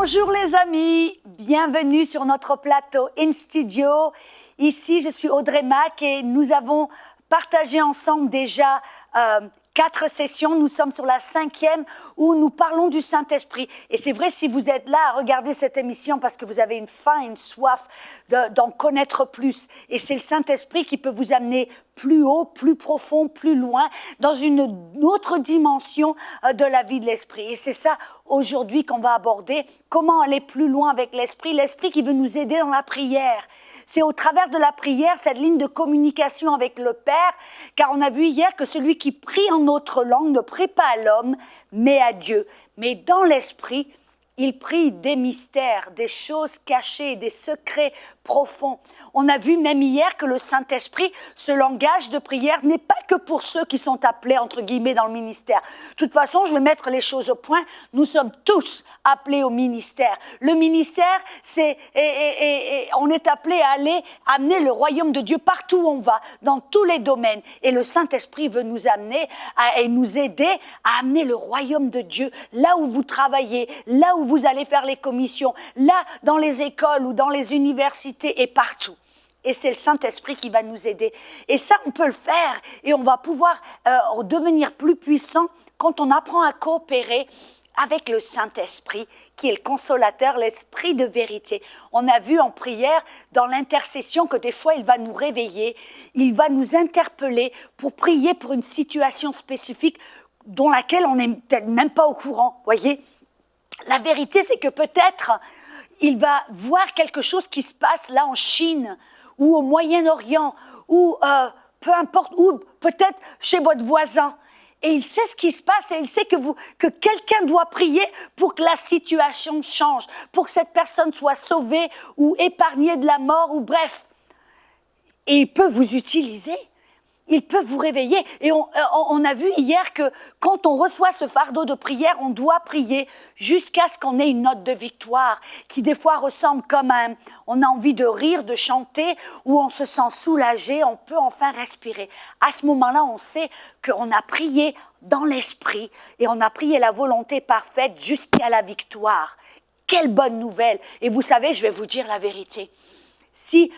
Bonjour les amis, bienvenue sur notre plateau In Studio. Ici, je suis Audrey Mac et nous avons partagé ensemble déjà 4 sessions. Nous sommes sur la 5e où nous parlons du Saint-Esprit. Et c'est vrai, si vous êtes là à regarder cette émission parce que vous avez une faim, une soif d'en connaître plus. Et c'est le Saint-Esprit qui peut vous amener plus haut, plus profond, plus loin, dans une autre dimension de la vie de l'Esprit. Et c'est ça, aujourd'hui, qu'on va aborder. Comment aller plus loin avec l'Esprit. L'Esprit qui veut nous aider dans la prière. C'est au travers de la prière, cette ligne de communication avec le Père, car on a vu hier que celui qui prie en autre langue ne prie pas à l'homme, mais à Dieu. Mais dans l'Esprit, il prie des mystères, des choses cachées, des secrets profonds. On a vu même hier que le Saint-Esprit, ce langage de prière n'est pas que pour ceux qui sont appelés, entre guillemets, dans le ministère. De toute façon, je vais mettre les choses au point. Nous sommes tous appelés au ministère. Le ministère, on est appelé à aller amener le royaume de Dieu partout où on va, dans tous les domaines. Et le Saint-Esprit veut nous amener et nous aider à amener le royaume de Dieu là où vous travaillez, là où vous allez faire les commissions, là dans les écoles ou dans les universités et partout. Et c'est le Saint-Esprit qui va nous aider. Et ça, on peut le faire et on va pouvoir devenir plus puissant quand on apprend à coopérer avec le Saint-Esprit, qui est le consolateur, l'Esprit de vérité. On a vu en prière, dans l'intercession, que des fois, il va nous réveiller, il va nous interpeller pour prier pour une situation spécifique dont laquelle on n'est peut-être même pas au courant, voyez. La vérité, c'est que peut-être, il va voir quelque chose qui se passe là en Chine, ou au Moyen-Orient, ou peu importe, ou peut-être chez votre voisin. Et il sait ce qui se passe et il sait que quelqu'un doit prier pour que la situation change, pour que cette personne soit sauvée ou épargnée de la mort, ou bref. Et il peut vous utiliser. Il peut vous réveiller. Et on a vu hier que quand on reçoit ce fardeau de prière, on doit prier jusqu'à ce qu'on ait une note de victoire qui des fois ressemble comme on a envie de rire, de chanter, ou on se sent soulagé, on peut enfin respirer. À ce moment-là, on sait qu'on a prié dans l'esprit et on a prié la volonté parfaite jusqu'à la victoire. Quelle bonne nouvelle! Et vous savez, je vais vous dire la vérité. Si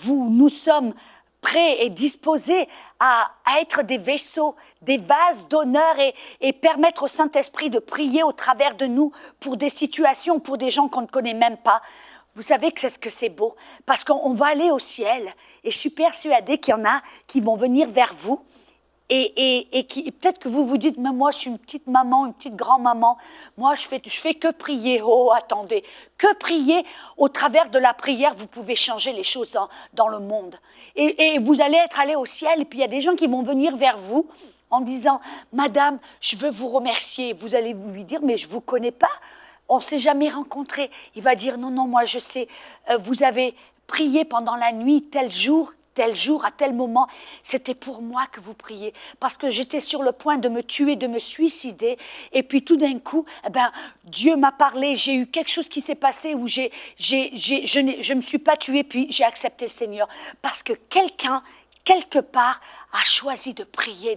nous sommes prêts et disposés à être des vaisseaux, des vases d'honneur et permettre au Saint-Esprit de prier au travers de nous pour des situations, pour des gens qu'on ne connaît même pas. Vous savez que c'est beau, parce qu'on va aller au ciel et je suis persuadée qu'il y en a qui vont venir vers vous et qui peut-être que vous vous dites, mais moi je suis une petite maman, une petite grand-maman, moi je fais que prier. Oh, attendez, que prier? Au travers de la prière, vous pouvez changer les choses dans le monde. Et vous allez être allé au ciel, et puis il y a des gens qui vont venir vers vous en disant, Madame, je veux vous remercier. Vous allez lui dire, mais je vous connais pas, on s'est jamais rencontrés. Il va dire, non, moi je sais, vous avez prié pendant la nuit, tel jour, à tel moment, c'était pour moi que vous priez, parce que j'étais sur le point de me tuer, de me suicider, et puis tout d'un coup, Dieu m'a parlé, j'ai eu quelque chose qui s'est passé où je me suis pas tuée, puis j'ai accepté le Seigneur, parce que quelqu'un, quelque part, a choisi de prier,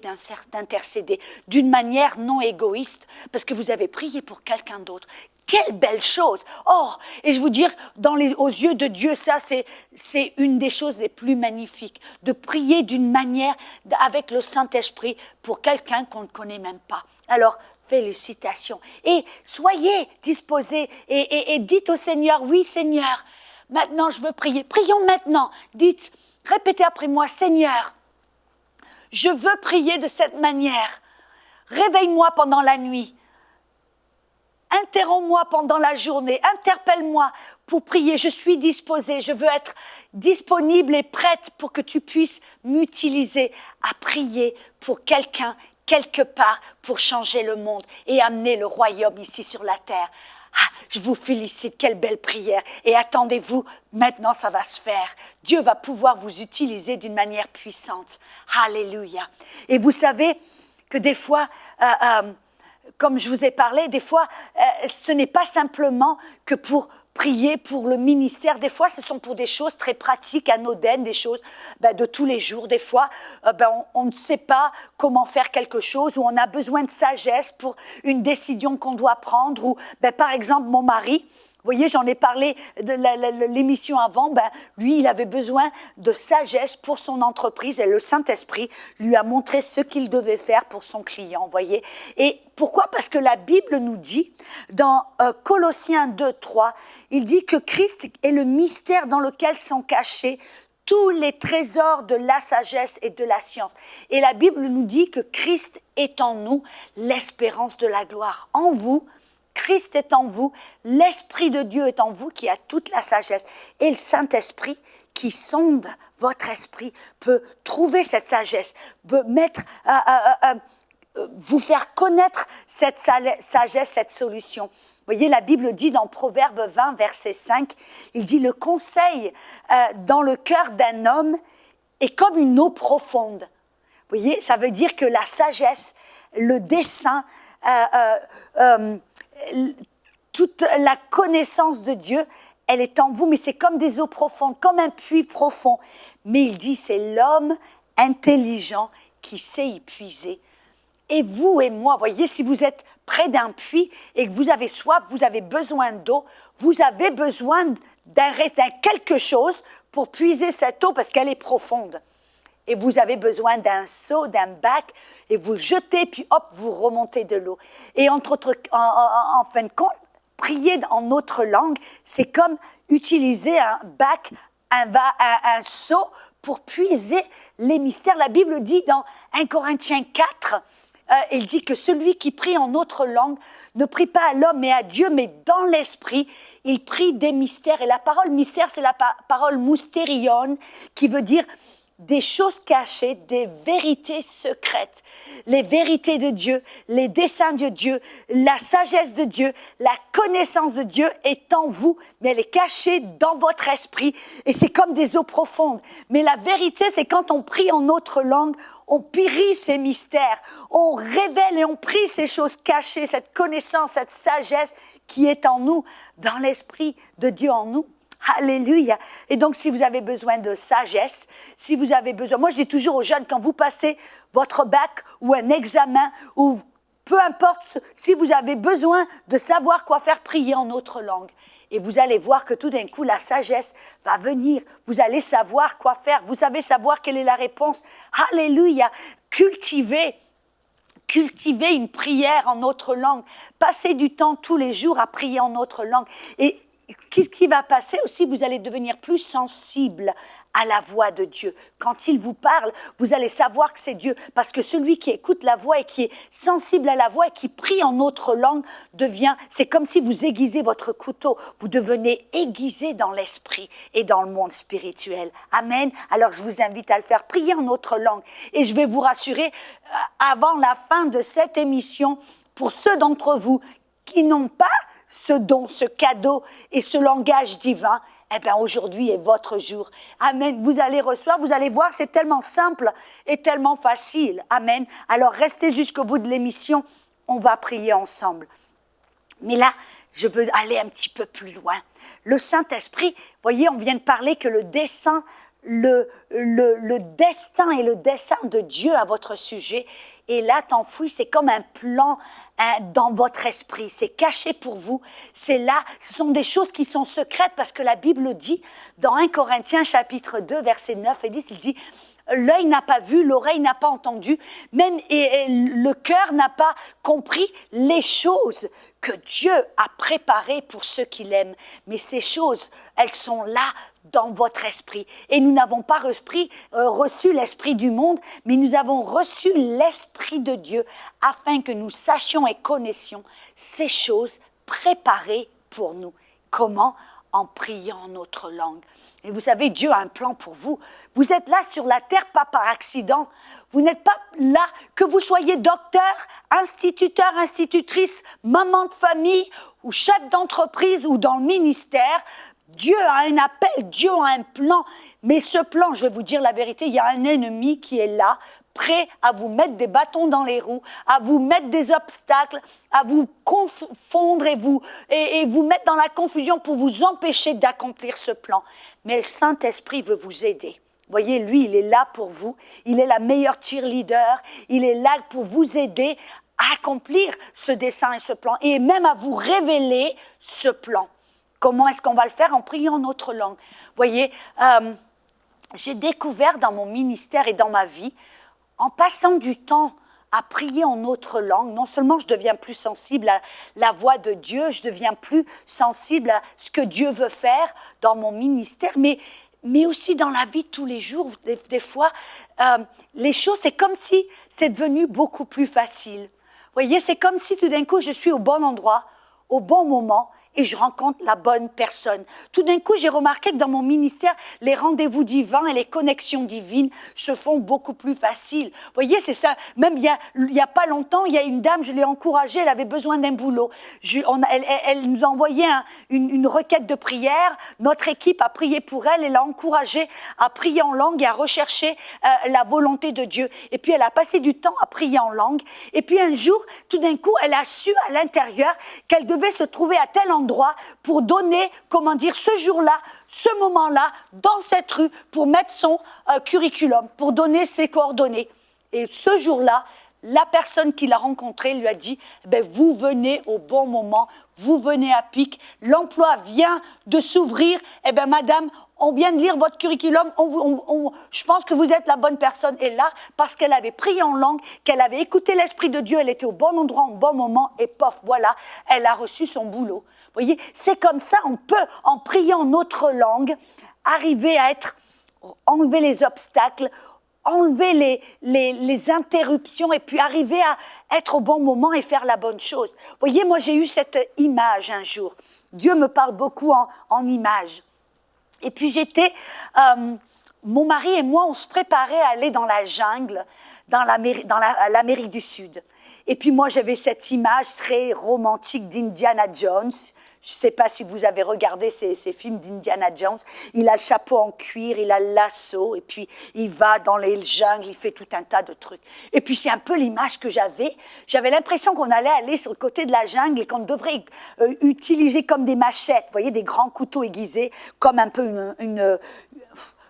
d'intercéder, d'une manière non égoïste, parce que vous avez prié pour quelqu'un d'autre. Quelle belle chose! Oh, et je vous dire, aux yeux de Dieu, ça, c'est une des choses les plus magnifiques, de prier d'une manière avec le Saint-Esprit pour quelqu'un qu'on ne connaît même pas. Alors, félicitations. Et soyez disposés et dites au Seigneur, oui Seigneur, maintenant je veux prier. Prions maintenant. Dites, répétez après moi, Seigneur, je veux prier de cette manière. Réveille-moi pendant la nuit. Interromps-moi pendant la journée, interpelle-moi pour prier, je suis disposée, je veux être disponible et prête pour que tu puisses m'utiliser à prier pour quelqu'un, quelque part, pour changer le monde et amener le royaume ici sur la terre. Ah, je vous félicite, quelle belle prière. Et attendez-vous, maintenant ça va se faire. Dieu va pouvoir vous utiliser d'une manière puissante. Alléluia. Et vous savez que des fois, comme je vous ai parlé, des fois, ce n'est pas simplement que pour prier pour le ministère. Des fois, ce sont pour des choses très pratiques, anodines, des choses de tous les jours. Des fois, on ne sait pas comment faire quelque chose, ou on a besoin de sagesse pour une décision qu'on doit prendre. Ou, par exemple, mon mari, vous voyez, j'en ai parlé de l'émission avant, lui, il avait besoin de sagesse pour son entreprise et le Saint-Esprit lui a montré ce qu'il devait faire pour son client, vous voyez. Et pourquoi? Parce que la Bible nous dit, dans Colossiens 2, 3, il dit que Christ est le mystère dans lequel sont cachés tous les trésors de la sagesse et de la science. Et la Bible nous dit que Christ est en nous, l'espérance de la gloire. En vous, Christ est en vous, l'Esprit de Dieu est en vous qui a toute la sagesse. Et le Saint-Esprit qui sonde votre esprit peut trouver cette sagesse, peut vous faire connaître cette sagesse, cette solution. Vous voyez, la Bible dit dans Proverbe 20, verset 5, il dit « Le conseil dans le cœur d'un homme est comme une eau profonde. » Vous voyez, ça veut dire que la sagesse, le dessein, toute la connaissance de Dieu, elle est en vous, mais c'est comme des eaux profondes, comme un puits profond. Mais il dit, c'est l'homme intelligent qui sait y puiser. Et vous et moi, voyez, si vous êtes près d'un puits et que vous avez soif, vous avez besoin d'eau, vous avez besoin d'un quelque chose pour puiser cette eau parce qu'elle est profonde. Et vous avez besoin d'un seau, d'un bac, et vous le jetez, puis hop, vous remontez de l'eau. Et en fin de compte, prier en autre langue, c'est comme utiliser un bac, un seau pour puiser les mystères. La Bible dit dans 1 Corinthiens 4, il dit que celui qui prie en autre langue ne prie pas à l'homme mais à Dieu, mais dans l'esprit, il prie des mystères. Et la parole mystère, c'est la parole mousterion, qui veut dire des choses cachées, des vérités secrètes, les vérités de Dieu, les desseins de Dieu, la sagesse de Dieu, la connaissance de Dieu est en vous, mais elle est cachée dans votre esprit et c'est comme des eaux profondes. Mais la vérité, c'est quand on prie en autre langue, on prie ces mystères, on révèle et on prie ces choses cachées, cette connaissance, cette sagesse qui est en nous, dans l'esprit de Dieu en nous. Alléluia. Et donc, si vous avez besoin de sagesse, si vous avez besoin... Moi, je dis toujours aux jeunes, quand vous passez votre bac ou un examen, ou peu importe, si vous avez besoin de savoir quoi faire, prier en autre langue. Et vous allez voir que tout d'un coup, la sagesse va venir. Vous allez savoir quoi faire. Vous savez savoir quelle est la réponse. Alléluia. Cultivez une prière en autre langue. Passez du temps tous les jours à prier en autre langue. Et qu'est-ce qui va passer aussi? Vous allez devenir plus sensible à la voix de Dieu. Quand il vous parle, vous allez savoir que c'est Dieu. Parce que celui qui écoute la voix et qui est sensible à la voix et qui prie en autre langue c'est comme si vous aiguisez votre couteau. Vous devenez aiguisé dans l'esprit et dans le monde spirituel. Amen. Alors je vous invite à le faire. Prier en autre langue. Et je vais vous rassurer, avant la fin de cette émission, pour ceux d'entre vous qui n'ont pas ce don, ce cadeau et ce langage divin, aujourd'hui est votre jour. Amen. Vous allez recevoir, vous allez voir, c'est tellement simple et tellement facile. Amen. Alors restez jusqu'au bout de l'émission, on va prier ensemble. Mais là, je veux aller un petit peu plus loin. Le Saint-Esprit, voyez, on vient de parler que le dessein destin et le dessein de Dieu à votre sujet est là, enfoui, c'est comme un plan dans votre esprit, c'est caché pour vous, c'est là, ce sont des choses qui sont secrètes parce que la Bible dit dans 1 Corinthiens chapitre 2 versets 9 et 10, il dit l'œil n'a pas vu, l'oreille n'a pas entendu, même et le cœur n'a pas compris les choses que Dieu a préparées pour ceux qui l'aiment. Mais ces choses, elles sont là dans votre esprit. Et nous n'avons pas reçu l'esprit du monde, mais nous avons reçu l'esprit de Dieu afin que nous sachions et connaissions ces choses préparées pour nous. Comment? En priant en notre langue. Et vous savez, Dieu a un plan pour vous. Vous êtes là sur la terre, pas par accident. Vous n'êtes pas là, que vous soyez docteur, instituteur, institutrice, maman de famille, ou chef d'entreprise, ou dans le ministère. Dieu a un appel, Dieu a un plan. Mais ce plan, je vais vous dire la vérité, il y a un ennemi qui est là prêts à vous mettre des bâtons dans les roues, à vous mettre des obstacles, à vous confondre et vous mettre dans la confusion pour vous empêcher d'accomplir ce plan. Mais le Saint-Esprit veut vous aider. Voyez, lui, il est là pour vous. Il est la meilleure cheerleader. Il est là pour vous aider à accomplir ce dessein et ce plan. Et même à vous révéler ce plan. Comment est-ce qu'on va le faire? En priant en notre langue. Voyez, j'ai découvert dans mon ministère et dans ma vie, en passant du temps à prier en autre langue, non seulement je deviens plus sensible à la voix de Dieu, je deviens plus sensible à ce que Dieu veut faire dans mon ministère, mais aussi dans la vie de tous les jours. Des fois, les choses, c'est comme si c'est devenu beaucoup plus facile. Vous voyez, c'est comme si tout d'un coup, je suis au bon endroit, au bon moment, et je rencontre la bonne personne. Tout d'un coup, j'ai remarqué que dans mon ministère, les rendez-vous divins et les connexions divines se font beaucoup plus faciles. Vous voyez, c'est ça. Même il y a pas longtemps, il y a une dame, je l'ai encouragée, elle avait besoin d'un boulot. Elle nous a envoyé une requête de prière. Notre équipe a prié pour elle et l'a encouragée à prier en langue et à rechercher la volonté de Dieu. Et puis, elle a passé du temps à prier en langue. Et puis, un jour, tout d'un coup, elle a su à l'intérieur qu'elle devait se trouver à tel endroit pour donner, ce jour-là, ce moment-là, dans cette rue, pour mettre son curriculum, pour donner ses coordonnées. Et ce jour-là, la personne qui l'a rencontrée lui a dit, vous venez au bon moment, vous venez à pic, l'emploi vient de s'ouvrir, madame, on vient de lire votre curriculum, je pense que vous êtes la bonne personne. Et là, parce qu'elle avait prié en langue, qu'elle avait écouté l'Esprit de Dieu, elle était au bon endroit, au bon moment, et pof, voilà, elle a reçu son boulot. Vous voyez, c'est comme ça, on peut, en priant notre langue, arriver à enlever les obstacles, enlever les interruptions et puis arriver à être au bon moment et faire la bonne chose. Vous voyez, moi j'ai eu cette image un jour. Dieu me parle beaucoup en images. Et puis mon mari et moi, on se préparait à aller dans la jungle, dans l'Amérique du Sud. Et puis moi, j'avais cette image très romantique d'Indiana Jones. Je ne sais pas si vous avez regardé ces films d'Indiana Jones. Il a le chapeau en cuir, il a le lasso, et puis il va dans les jungles, il fait tout un tas de trucs. Et puis c'est un peu l'image que j'avais. J'avais l'impression qu'on allait aller sur le côté de la jungle et qu'on devrait utiliser comme des machettes, vous voyez, des grands couteaux aiguisés, comme un peu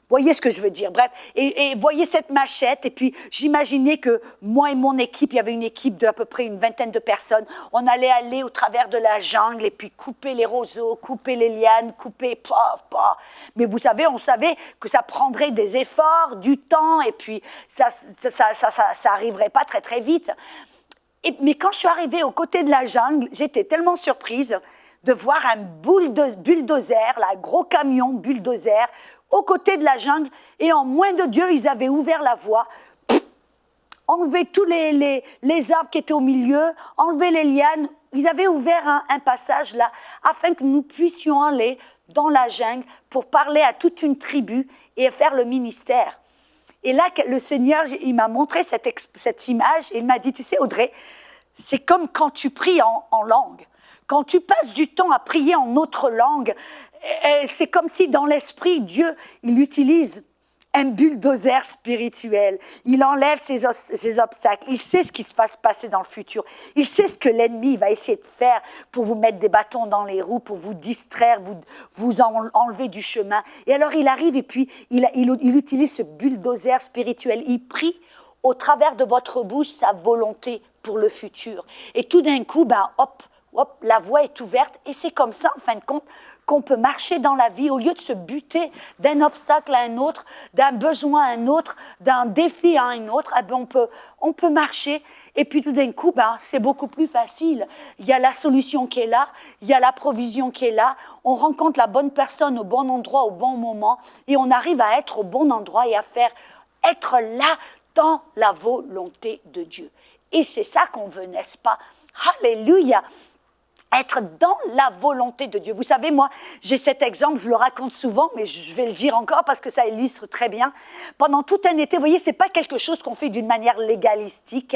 voyez ce que je veux dire, bref. Et voyez cette machette, et puis j'imaginais que moi et mon équipe, il y avait une équipe d'à peu près une vingtaine de personnes, on allait aller au travers de la jungle et puis couper les roseaux, couper les lianes, Mais vous savez, on savait que ça prendrait des efforts, du temps, et puis ça arriverait pas très très vite. Mais quand je suis arrivée aux côtés de la jungle, j'étais tellement surprise de voir un bulldozer, un gros camion bulldozer, aux côtés de la jungle, et en moins de Dieu, ils avaient ouvert la voie, enlevé tous les arbres qui étaient au milieu, enlevé les lianes, ils avaient ouvert un passage là, afin que nous puissions aller dans la jungle pour parler à toute une tribu et faire le ministère. Et là, le Seigneur, il m'a montré cette image, et il m'a dit, tu sais Audrey, c'est comme quand tu pries en langue. Quand tu passes du temps à prier en autre langue, c'est comme si dans l'esprit, Dieu, il utilise un bulldozer spirituel. Il enlève ces obstacles. Il sait ce qui va se passer dans le futur. Il sait ce que l'ennemi va essayer de faire pour vous mettre des bâtons dans les roues, pour vous distraire, vous enlever du chemin. Et alors il arrive et puis il utilise ce bulldozer spirituel. Il prie au travers de votre bouche sa volonté pour le futur. Et tout d'un coup, hop, la voie est ouverte, et c'est comme ça, en fin de compte, qu'on peut marcher dans la vie, au lieu de se buter d'un obstacle à un autre, d'un besoin à un autre, d'un défi à un autre, on peut marcher, et puis tout d'un coup, c'est beaucoup plus facile. Il y a la solution qui est là, il y a la provision qui est là, on rencontre la bonne personne au bon endroit, au bon moment, et on arrive à être au bon endroit et à être là dans la volonté de Dieu. Et c'est ça qu'on veut, n'est-ce pas? Alléluia! être dans la volonté de Dieu. Vous savez, moi, j'ai cet exemple, je le raconte souvent, mais je vais le dire encore parce que ça illustre très bien. Pendant tout un été, vous voyez, c'est pas quelque chose qu'on fait d'une manière légalistique.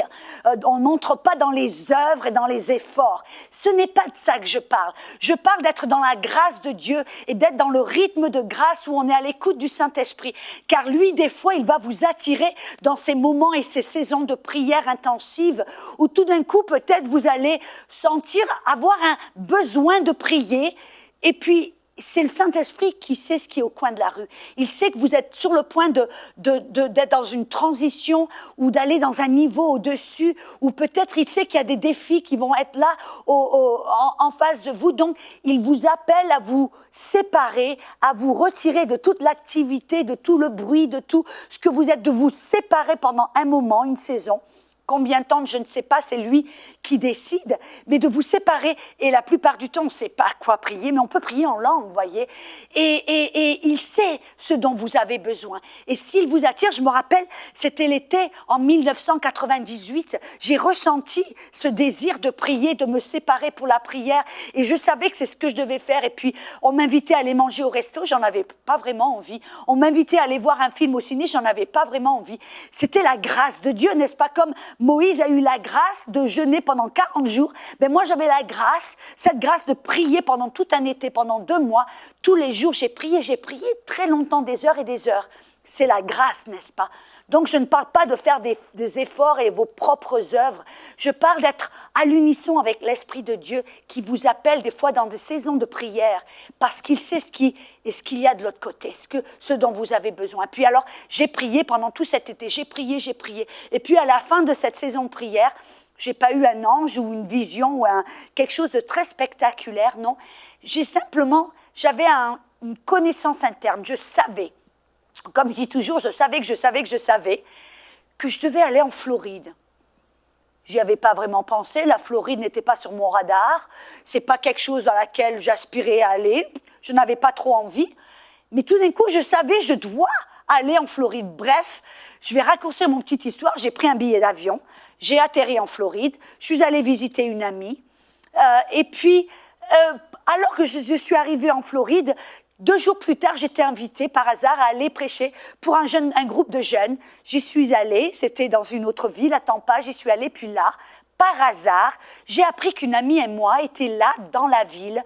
On n'entre pas dans les œuvres et dans les efforts. Ce n'est pas de ça que je parle. Je parle d'être dans la grâce de Dieu et d'être dans le rythme de grâce où on est à l'écoute du Saint-Esprit. Car lui, des fois, il va vous attirer dans ces moments et ces saisons de prière intensive où tout d'un coup, peut-être, vous allez sentir avoir un besoin de prier, et puis c'est le Saint-Esprit qui sait ce qui est au coin de la rue. Il sait que vous êtes sur le point d'être dans une transition ou d'aller dans un niveau au-dessus, ou peut-être il sait qu'il y a des défis qui vont être là en face de vous. Donc, il vous appelle à vous séparer, à vous retirer de toute l'activité, de tout le bruit, de tout ce que vous êtes, de vous séparer pendant un moment, une saison. Combien de temps, je ne sais pas, c'est lui qui décide, mais de vous séparer. Et la plupart du temps, on ne sait pas quoi prier, mais on peut prier en langue, vous voyez. Et il sait ce dont vous avez besoin. Et s'il vous attire, je me rappelle, c'était l'été en 1998, j'ai ressenti ce désir de prier, de me séparer pour la prière. Et je savais que c'est ce que je devais faire. Et puis, on m'invitait à aller manger au resto, j'en avais pas vraiment envie. On m'invitait à aller voir un film au ciné, j'en avais pas vraiment envie. C'était la grâce de Dieu, n'est-ce pas, comme Moïse a eu la grâce de jeûner pendant 40 jours. Mais moi, j'avais la grâce, cette grâce de prier pendant tout un été, pendant 2 mois. Tous les jours, j'ai prié très longtemps, des heures et des heures. C'est la grâce, n'est-ce pas? Donc, je ne parle pas de faire des efforts et vos propres œuvres. Je parle d'être à l'unisson avec l'Esprit de Dieu qui vous appelle des fois dans des saisons de prière parce qu'il sait ce qu'il y a de l'autre côté, ce dont vous avez besoin. Puis alors, j'ai prié pendant tout cet été, j'ai prié. Et puis, à la fin de cette saison de prière, j'ai pas eu un ange ou une vision ou quelque chose de très spectaculaire, non. J'avais une connaissance interne, je savais. Comme je dis toujours, je savais que je devais aller en Floride. J'y avais pas vraiment pensé, la Floride n'était pas sur mon radar, c'est pas quelque chose dans laquelle j'aspirais à aller, je n'avais pas trop envie, mais tout d'un coup, je savais, je dois aller en Floride. Bref, je vais raccourcir mon petite histoire, j'ai pris un billet d'avion, j'ai atterri en Floride, je suis allée visiter une amie, et puis, alors que je suis arrivée en Floride, 2 jours plus tard, j'étais invitée par hasard à aller prêcher pour un groupe de jeunes. J'y suis allée, c'était dans une autre ville, à Tampa, j'y suis allée, puis là, par hasard, j'ai appris qu'une amie et moi étaient là, dans la ville,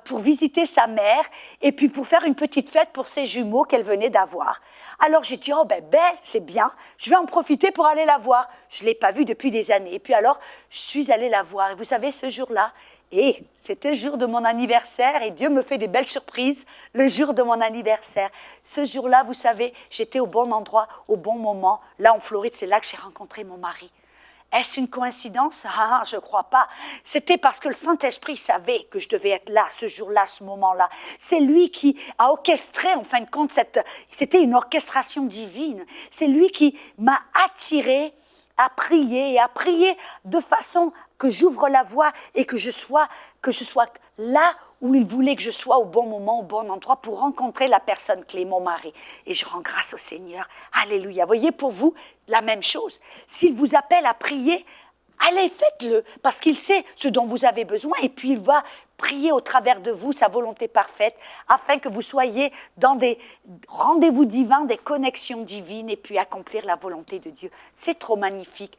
pour visiter sa mère, et puis pour faire une petite fête pour ses jumeaux qu'elle venait d'avoir. Alors j'ai dit, oh ben belle, c'est bien, je vais en profiter pour aller la voir. Je ne l'ai pas vue depuis des années, et puis alors, je suis allée la voir, et vous savez, ce jour-là, et c'était le jour de mon anniversaire et Dieu me fait des belles surprises le jour de mon anniversaire. Ce jour-là, vous savez, j'étais au bon endroit, au bon moment. Là, en Floride, c'est là que j'ai rencontré mon mari. Est-ce une coïncidence? Ah, je ne crois pas. C'était parce que le Saint-Esprit savait que je devais être là, ce jour-là, ce moment-là. C'est lui qui a orchestré, en fin de compte, c'était une orchestration divine. C'est lui qui m'a attirée à prier de façon que j'ouvre la voie et que je sois là où il voulait que je sois au bon moment, au bon endroit pour rencontrer la personne clé, mon mari. Et je rends grâce au Seigneur. Alléluia. Voyez, pour vous, la même chose. S'il vous appelle à prier, allez, faites-le, parce qu'il sait ce dont vous avez besoin et puis il va prier au travers de vous sa volonté parfaite afin que vous soyez dans des rendez-vous divins, des connexions divines et puis accomplir la volonté de Dieu. C'est trop magnifique.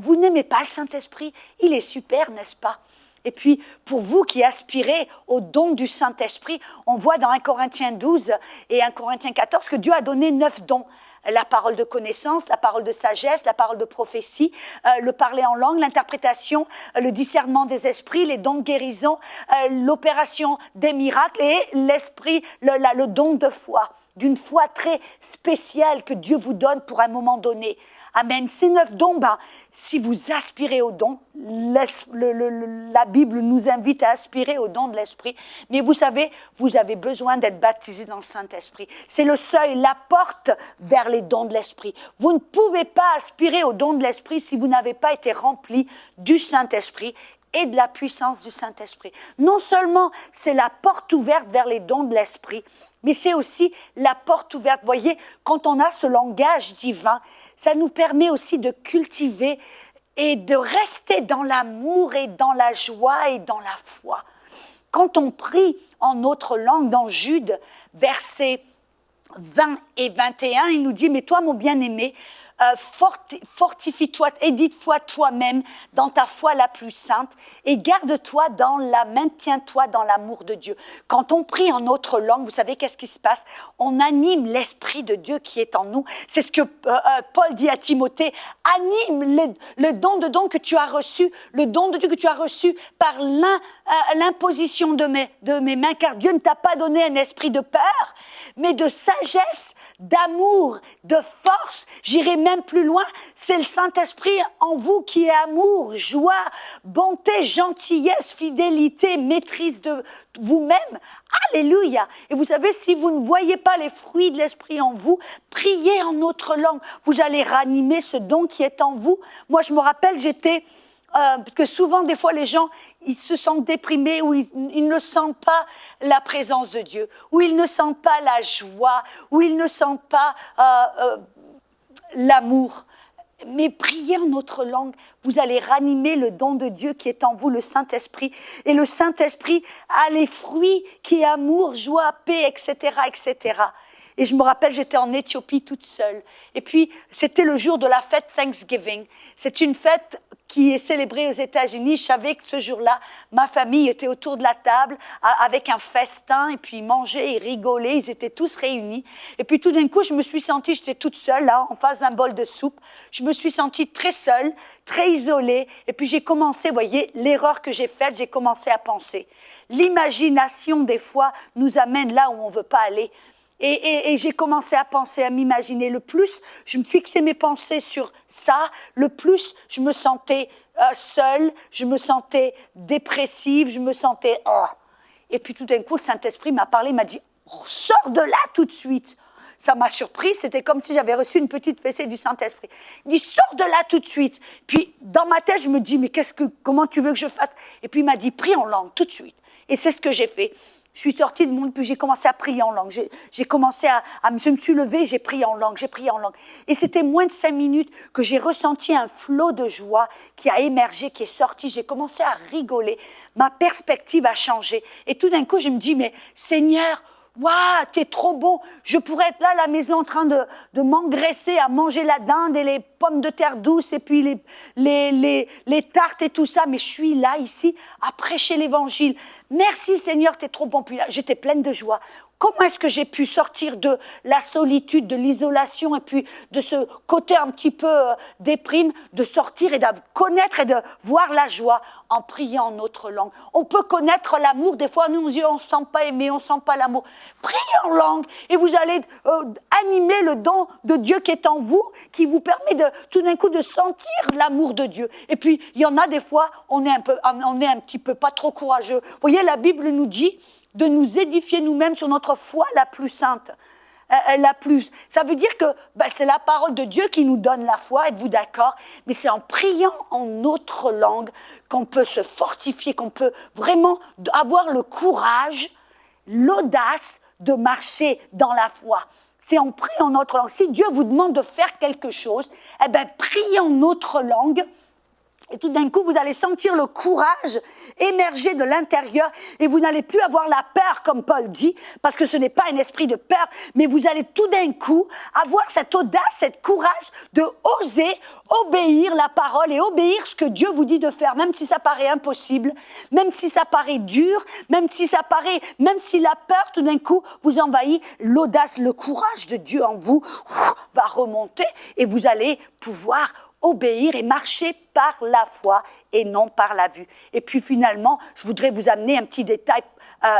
Vous n'aimez pas le Saint-Esprit? Il est super, n'est-ce pas? Et puis, pour vous qui aspirez au don du Saint-Esprit, on voit dans 1 Corinthiens 12 et 1 Corinthiens 14 que Dieu a donné 9 dons. La parole de connaissance, la parole de sagesse, la parole de prophétie, le parler en langue, l'interprétation, le discernement des esprits, les dons de guérison, l'opération des miracles et l'esprit, le don de foi, d'une foi très spéciale que Dieu vous donne pour un moment donné. Amen. Ces 9 dons, si vous aspirez aux dons, la Bible nous invite à aspirer aux dons de l'Esprit. Mais vous savez, vous avez besoin d'être baptisé dans le Saint-Esprit. C'est le seuil, la porte vers les dons de l'Esprit. Vous ne pouvez pas aspirer aux dons de l'Esprit si vous n'avez pas été rempli du Saint-Esprit et de la puissance du Saint-Esprit. Non seulement c'est la porte ouverte vers les dons de l'Esprit, mais c'est aussi la porte ouverte. Vous voyez, quand on a ce langage divin, ça nous permet aussi de cultiver et de rester dans l'amour et dans la joie et dans la foi. Quand on prie en autre langue, dans Jude, versets 20 et 21, il nous dit « Mais toi, mon bien-aimé, fortifie-toi, édifie-toi toi-même dans ta foi la plus sainte et garde-toi maintiens-toi dans l'amour de Dieu. » Quand on prie en autre langue, vous savez qu'est-ce qui se passe? On anime l'Esprit de Dieu qui est en nous. C'est ce que Paul dit à Timothée. Anime le don que tu as reçu, le don de Dieu que tu as reçu par l'imposition de mes mains, car Dieu ne t'a pas donné un esprit de peur, mais de sagesse, d'amour, de force. J'irai même plus loin, c'est le Saint-Esprit en vous qui est amour, joie, bonté, gentillesse, fidélité, maîtrise de vous-même. Alléluia! Et vous savez, si vous ne voyez pas les fruits de l'Esprit en vous, priez en autre langue. Vous allez ranimer ce don qui est en vous. Moi, je me rappelle, parce que souvent, des fois, les gens, ils se sentent déprimés ou ils ne sentent pas la présence de Dieu, ou ils ne sentent pas la joie, ou ils ne sentent pas l'amour. Mais priez en autre langue, vous allez ranimer le don de Dieu qui est en vous, le Saint-Esprit. Et le Saint-Esprit a les fruits qui est amour, joie, paix, etc., etc. Et je me rappelle, j'étais en Éthiopie toute seule. Et puis, c'était le jour de la fête Thanksgiving. C'est une fête qui est célébrée aux États-Unis. Je savais que ce jour-là, ma famille était autour de la table avec un festin et puis ils mangeaient et rigolaient. Ils étaient tous réunis. Et puis tout d'un coup, je me suis sentie, j'étais toute seule là, en face d'un bol de soupe. Je me suis sentie très seule, très isolée. Et puis j'ai commencé, vous voyez, l'erreur que j'ai faite, j'ai commencé à penser. L'imagination, des fois, nous amène là où on ne veut pas aller. Et j'ai commencé à penser, à m'imaginer. Le plus je me fixais mes pensées sur ça, le plus je me sentais seule, je me sentais dépressive, je me sentais... Et puis tout d'un coup, le Saint-Esprit m'a parlé, m'a dit « Sors de là tout de suite !» Ça m'a surpris, c'était comme si j'avais reçu une petite fessée du Saint-Esprit. Il dit « Sors de là tout de suite !» Puis dans ma tête, je me dis « Mais comment tu veux que je fasse ?» Et puis il m'a dit « Prie en langue tout de suite !» Et c'est ce que j'ai fait. Je suis sortie de mon... Puis j'ai commencé à prier en langue. J'ai commencé je me suis levée, j'ai prié en langue, j'ai prié en langue. Et c'était moins de 5 minutes que j'ai ressenti un flot de joie qui a émergé, qui est sorti. J'ai commencé à rigoler. Ma perspective a changé. Et tout d'un coup, je me dis, mais Seigneur, waouh, t'es trop bon. Je pourrais être là à la maison en train de m'engraisser à manger la dinde et les pommes de terre douces et puis les tartes et tout ça. Mais je suis là, ici, à prêcher l'évangile. Merci Seigneur, t'es trop bon. Puis là, j'étais pleine de joie. Comment est-ce que j'ai pu sortir de la solitude, de l'isolation et puis de ce côté un petit peu déprime, de sortir et de connaître et de voir la joie en priant en notre langue. On peut connaître l'amour. Des fois, nous, on dit, on ne se sent pas aimé, on ne sent pas l'amour. Priez en langue et vous allez animer le don de Dieu qui est en vous, qui vous permet tout d'un coup de sentir l'amour de Dieu. Et puis, il y en a des fois, on est un petit peu pas trop courageux. Vous voyez, la Bible nous dit de nous édifier nous-mêmes sur notre foi la plus sainte. Ça veut dire que c'est la parole de Dieu qui nous donne la foi, êtes-vous d'accord? Mais c'est en priant en notre langue qu'on peut se fortifier, qu'on peut vraiment avoir le courage, l'audace de marcher dans la foi. C'est en priant en notre langue. Si Dieu vous demande de faire quelque chose, priez en notre langue. Et tout d'un coup, vous allez sentir le courage émerger de l'intérieur et vous n'allez plus avoir la peur, comme Paul dit, parce que ce n'est pas un esprit de peur, mais vous allez tout d'un coup avoir cette audace, cette courage de oser obéir la parole et obéir ce que Dieu vous dit de faire, même si ça paraît impossible, même si ça paraît dur, même si la peur tout d'un coup vous envahit, l'audace, le courage de Dieu en vous va remonter et vous allez pouvoir obéir et marcher par la foi et non par la vue. Et puis finalement, je voudrais vous amener un petit détail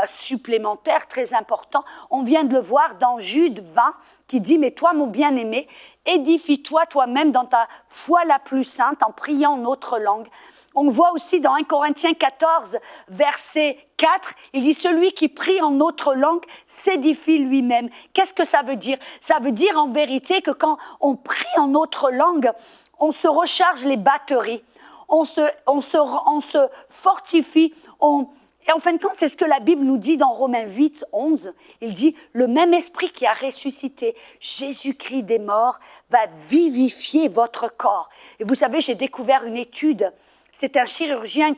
supplémentaire très important. On vient de le voir dans Jude 20 qui dit « Mais toi, mon bien-aimé, édifie-toi toi-même dans ta foi la plus sainte en priant en autre langue. » On voit aussi dans 1 Corinthiens 14, verset 4, il dit « Celui qui prie en autre langue s'édifie lui-même. » Qu'est-ce que ça veut dire? Ça veut dire en vérité que quand on prie en autre langue, on se recharge les batteries, on se fortifie, Et en fin de compte, c'est ce que la Bible nous dit dans Romains 8, 11. Il dit, le même esprit qui a ressuscité Jésus-Christ des morts va vivifier votre corps. Et vous savez, j'ai découvert une étude. C'est un chirurgien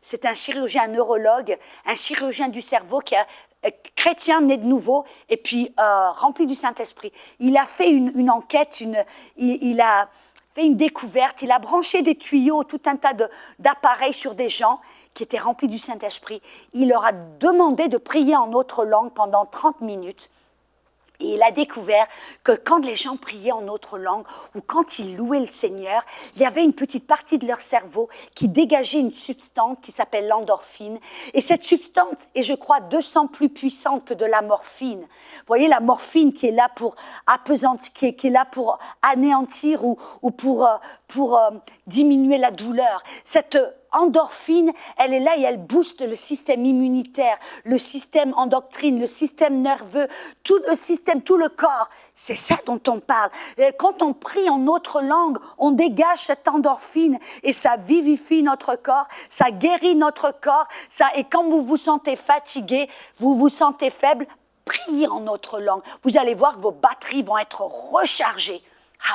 c'est un chirurgien neurologue, un chirurgien du cerveau qui a chrétien né de nouveau et puis rempli du Saint-Esprit. Il a fait une enquête, il a fait une découverte, il a branché des tuyaux, tout un tas d'appareils sur des gens qui étaient remplis du Saint-Esprit. Il leur a demandé de prier en autre langue pendant 30 minutes. Et il a découvert que quand les gens priaient en autre langue ou quand ils louaient le Seigneur, il y avait une petite partie de leur cerveau qui dégageait une substance qui s'appelle l'endorphine. Et cette substance est, je crois, 200 plus puissante que de la morphine. Vous voyez, la morphine qui est là pour appesantir, qui est là pour anéantir ou pour diminuer la douleur. Cette endorphine, elle est là et elle booste le système immunitaire, le système endocrine, le système nerveux, tout le système, tout le corps. C'est ça dont on parle. Et quand on prie en autre langue, on dégage cette endorphine et ça vivifie notre corps, ça guérit notre corps. Et quand vous vous sentez fatigué, vous vous sentez faible, priez en autre langue. Vous allez voir que vos batteries vont être rechargées.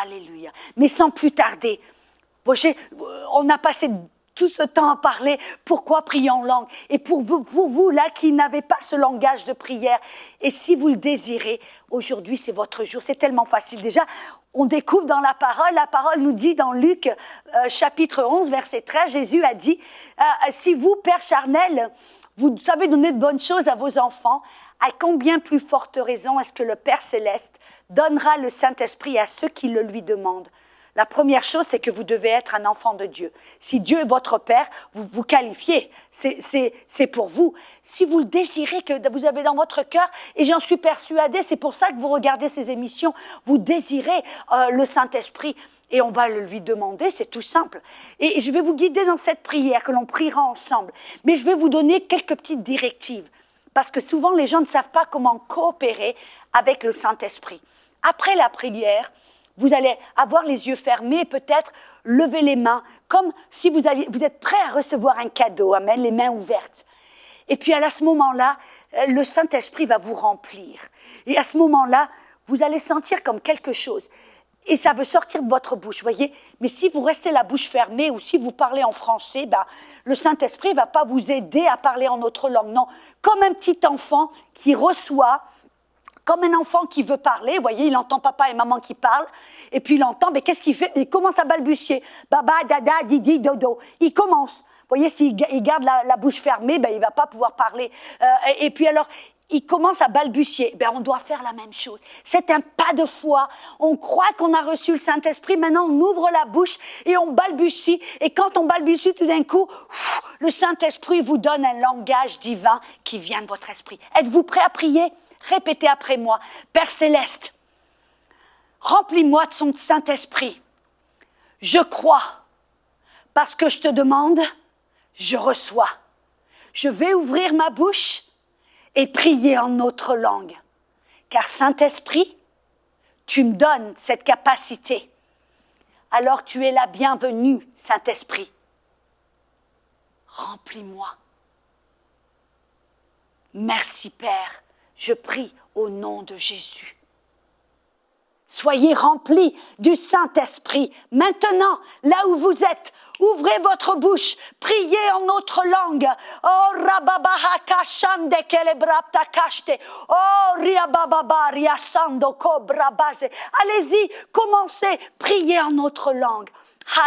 Alléluia. Mais sans plus tarder, on a passé tout ce temps à parler, pourquoi prier en langue? Et pour vous là qui n'avez pas ce langage de prière, et si vous le désirez, aujourd'hui c'est votre jour, c'est tellement facile. Déjà, on découvre dans la parole nous dit dans Luc chapitre 11, verset 13, Jésus a dit, si vous, Père charnel, vous savez donner de bonnes choses à vos enfants, à combien plus forte raison est-ce que le Père céleste donnera le Saint-Esprit à ceux qui le lui demandent? La première chose, c'est que vous devez être un enfant de Dieu. Si Dieu est votre Père, vous vous qualifiez. C'est pour vous. Si vous le désirez, que vous avez dans votre cœur, et j'en suis persuadée, c'est pour ça que vous regardez ces émissions, vous désirez le Saint-Esprit, et on va le lui demander, c'est tout simple. Et je vais vous guider dans cette prière que l'on priera ensemble. Mais je vais vous donner quelques petites directives, parce que souvent les gens ne savent pas comment coopérer avec le Saint-Esprit. Après la prière, vous allez avoir les yeux fermés, peut-être lever les mains, comme si vous êtes prêt à recevoir un cadeau, amen, les mains ouvertes. Et puis à ce moment-là, le Saint-Esprit va vous remplir. Et à ce moment-là, vous allez sentir comme quelque chose. Et ça veut sortir de votre bouche, voyez. Mais si vous restez la bouche fermée ou si vous parlez en français, le Saint-Esprit ne va pas vous aider à parler en autre langue. Non, comme un petit enfant qui reçoit, comme un enfant qui veut parler, vous voyez, il entend papa et maman qui parlent, et puis il entend, mais qu'est-ce qu'il fait? Il commence à balbutier. Baba, dada, didi, dodo. Il commence. Vous voyez, s'il garde la bouche fermée, il ne va pas pouvoir parler. Et puis alors, il commence à balbutier. On doit faire la même chose. C'est un pas de foi. On croit qu'on a reçu le Saint-Esprit. Maintenant, on ouvre la bouche et on balbutie. Et quand on balbutie, tout d'un coup, le Saint-Esprit vous donne un langage divin qui vient de votre esprit. Êtes-vous prêts à prier? Répétez après moi. Père Céleste, remplis-moi de son Saint-Esprit. Je crois, parce que je te demande, je reçois. Je vais ouvrir ma bouche et prier en autre langue. Car Saint-Esprit, tu me donnes cette capacité. Alors tu es la bienvenue, Saint-Esprit. Remplis-moi. Merci, Père. Je prie au nom de Jésus. Soyez remplis du Saint-Esprit. Maintenant, là où vous êtes, ouvrez votre bouche, priez en autre langue. Oh, rababaha shande kelebrapta kashte. Oh, riabababa riasando kobrabaze. Allez-y, commencez, priez en autre langue.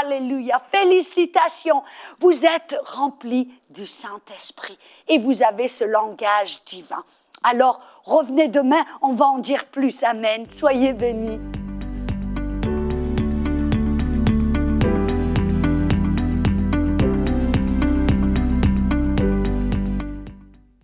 Alléluia, félicitations. Vous êtes remplis du Saint-Esprit et vous avez ce langage divin. Alors, revenez demain, on va en dire plus. Amen. Soyez bénis.